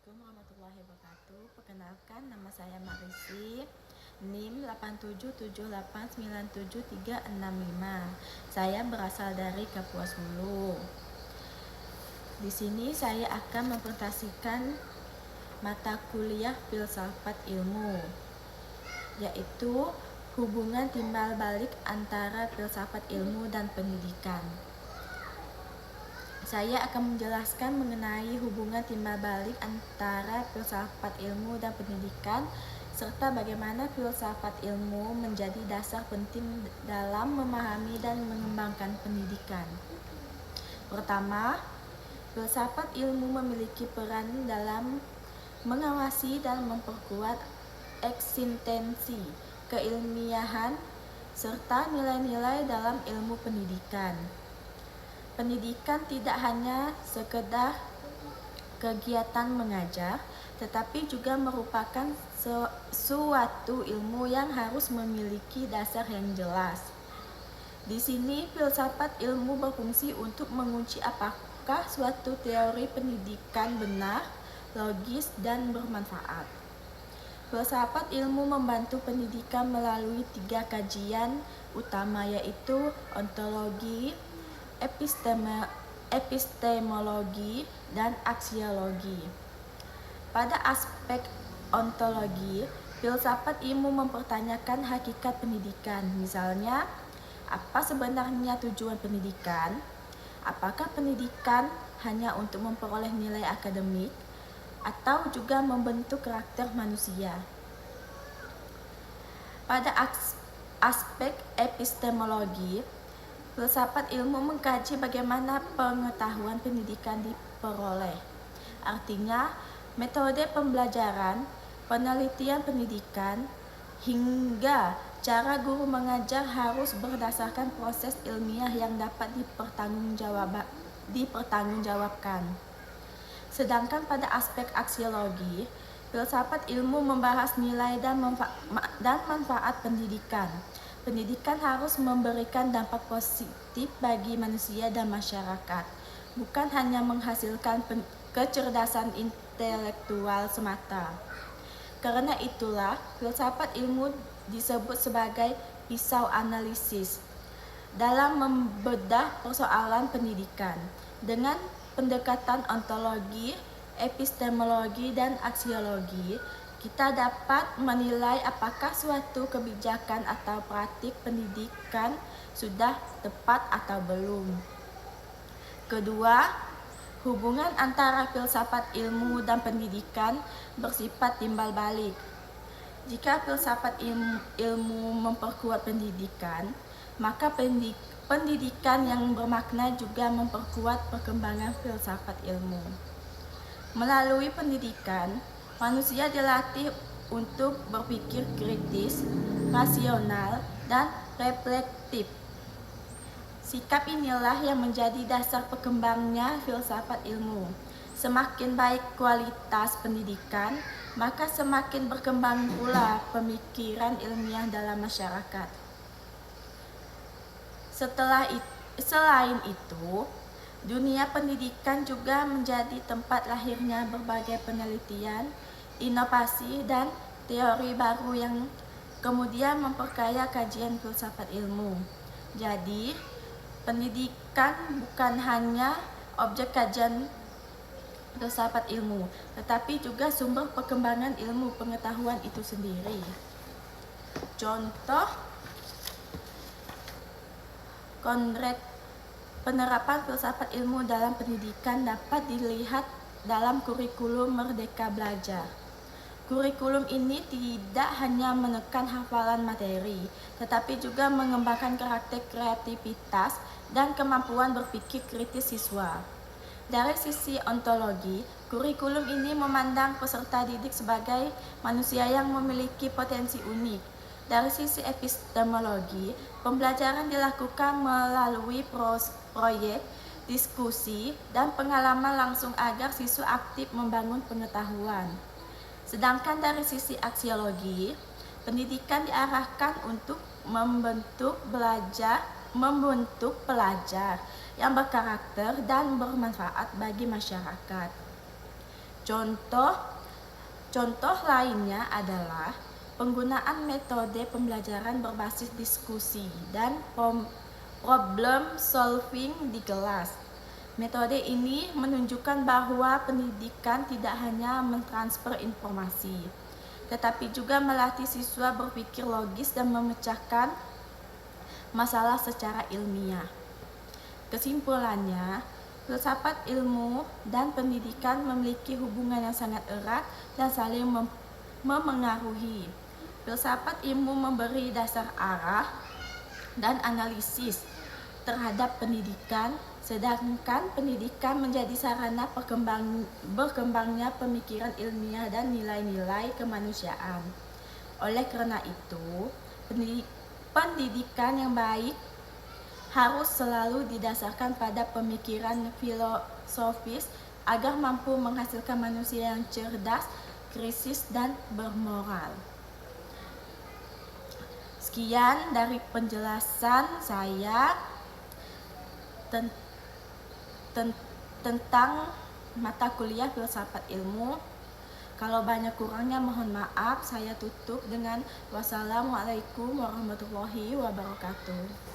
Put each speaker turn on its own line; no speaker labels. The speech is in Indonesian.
Assalamualaikum warahmatullahi wabarakatuh. Perkenalkan, nama saya Marisi, NIM 877897365. Saya berasal dari Kapuas Hulu. Di sini saya akan mempresentasikan mata kuliah filsafat ilmu, yaitu hubungan timbal balik antara filsafat ilmu dan pendidikan. Saya akan menjelaskan mengenai hubungan timbal balik antara filsafat ilmu dan pendidikan, serta bagaimana filsafat ilmu menjadi dasar penting dalam memahami dan mengembangkan pendidikan. Pertama, filsafat ilmu memiliki peran dalam mengawasi dan memperkuat eksistensi keilmiahan serta nilai-nilai dalam ilmu pendidikan. Pendidikan tidak hanya sekedar kegiatan mengajar, tetapi juga merupakan suatu ilmu yang harus memiliki dasar yang jelas. Di sini filsafat ilmu berfungsi untuk mengunci apakah suatu teori pendidikan benar, logis, dan bermanfaat. Filsafat ilmu membantu pendidikan melalui 3 kajian utama, yaitu ontologi, epistemologi, dan aksiologi. Pada aspek ontologi, filsafat ilmu mempertanyakan hakikat pendidikan. Misalnya, apa sebenarnya tujuan pendidikan? Apakah pendidikan hanya untuk memperoleh nilai akademik atau juga membentuk karakter manusia? Pada aspek epistemologi, filsafat ilmu mengkaji bagaimana pengetahuan pendidikan diperoleh. Artinya, metode pembelajaran, penelitian pendidikan, hingga cara guru mengajar harus berdasarkan proses ilmiah yang dapat dipertanggungjawabkan. Sedangkan pada aspek aksiologi, filsafat ilmu membahas nilai dan manfaat pendidikan. Pendidikan harus memberikan dampak positif bagi manusia dan masyarakat, bukan hanya menghasilkan kecerdasan intelektual semata. Karena itulah, filsafat ilmu disebut sebagai pisau analisis dalam membedah persoalan pendidikan. Dengan pendekatan ontologi, epistemologi, dan aksiologi, kita dapat menilai apakah suatu kebijakan atau praktik pendidikan sudah tepat atau belum. Kedua, hubungan antara filsafat ilmu dan pendidikan bersifat timbal balik. Jika filsafat ilmu memperkuat pendidikan, maka pendidikan yang bermakna juga memperkuat perkembangan filsafat ilmu. Melalui pendidikan, manusia dilatih untuk berpikir kritis, rasional, dan reflektif. Sikap inilah yang menjadi dasar perkembangnya filsafat ilmu. Semakin baik kualitas pendidikan, maka semakin berkembang pula pemikiran ilmiah dalam masyarakat. Selain itu, dunia pendidikan juga menjadi tempat lahirnya berbagai penelitian, inovasi, dan teori baru yang kemudian memperkaya kajian filsafat ilmu. Jadi, pendidikan bukan hanya objek kajian filsafat ilmu, tetapi juga sumber perkembangan ilmu pengetahuan itu sendiri. Contoh konkret penerapan filsafat ilmu dalam pendidikan dapat dilihat dalam kurikulum Merdeka Belajar. Kurikulum ini tidak hanya menekan hafalan materi, tetapi juga mengembangkan karakter kreativitas dan kemampuan berpikir kritis siswa. Dari sisi ontologi, kurikulum ini memandang peserta didik sebagai manusia yang memiliki potensi unik. Dari sisi epistemologi, pembelajaran dilakukan melalui proyek, diskusi, dan pengalaman langsung agar siswa aktif membangun pengetahuan. Sedangkan dari sisi aksiologi, pendidikan diarahkan untuk membentuk pelajar yang berkarakter dan bermanfaat bagi masyarakat. Contoh Contoh lainnya adalah penggunaan metode pembelajaran berbasis diskusi dan problem solving di kelas. Metode ini menunjukkan bahwa pendidikan tidak hanya mentransfer informasi, tetapi juga melatih siswa berpikir logis dan memecahkan masalah secara ilmiah. Kesimpulannya, filsafat ilmu dan pendidikan memiliki hubungan yang sangat erat dan saling memengaruhi. Filsafat ilmu memberi dasar arah dan analisis terhadap pendidikan, sedangkan pendidikan menjadi sarana berkembangnya pemikiran ilmiah dan nilai-nilai kemanusiaan. Oleh karena itu, pendidikan yang baik harus selalu didasarkan pada pemikiran filosofis agar mampu menghasilkan manusia yang cerdas, kritis, dan bermoral. Sekian dari penjelasan saya tentang mata kuliah filsafat ilmu. Kalau banyak kurangnya mohon maaf. Saya tutup dengan wassalamualaikum warahmatullahi wabarakatuh.